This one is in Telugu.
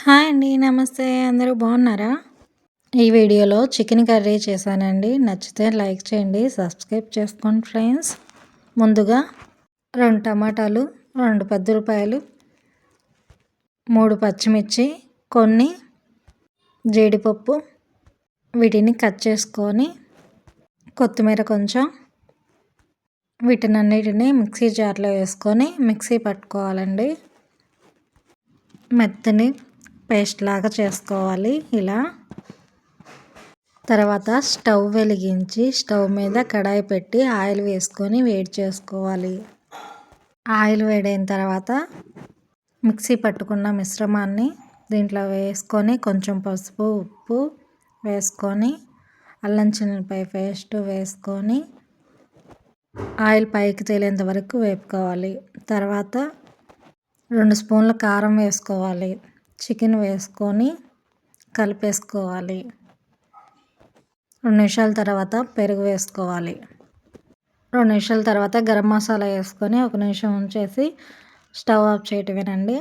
హాయ్ అండి. నమస్తే. అందరూ బాగున్నారా? ఈ వీడియోలో చికెన్ కర్రీ చేశానండి. నచ్చితే లైక్ చేయండి, సబ్స్క్రైబ్ చేసుకోండి ఫ్రెండ్స్. ముందుగా 2 టమాటాలు, 2 పెద్ద ఉల్లిపాయలు, 3 పచ్చిమిర్చి, కొన్ని జీడిపప్పు వీటిని కట్ చేసుకొని, కొత్తిమీర కొంచెం వీటినన్నిటిని మిక్సీ జార్లో వేసుకొని మిక్సీ పట్టుకోవాలండి. మెత్తని పేస్ట్ లాగా చేసుకోవాలి ఇలా. తర్వాత స్టవ్ వెలిగించి స్టవ్ మీద కడాయి పెట్టి ఆయిల్ వేసుకొని వేడి చేసుకోవాలి. ఆయిల్ వేడైన తర్వాత మిక్సీ పట్టుకున్న మిశ్రమాన్ని దీంట్లో వేసుకొని కొంచెం పసుపు, ఉప్పు వేసుకొని అల్లం చిన్నులపాయ పేస్ట్ వేసుకొని ఆయిల్ పైకి తేలేంత వరకు వేపుకోవాలి. తర్వాత 2 స్పూన్ల కారం వేసుకోవాలి. చికెన్ వేసుకొని కలిపేసుకోవాలి. 2 నిమిషాల తర్వాత పెరుగు వేసుకోవాలి. 2 నిమిషాల తర్వాత గరం మసాలా వేసుకొని 1 నిమిషం ఉంచేసి స్టవ్ ఆఫ్ చేయటమేనండి.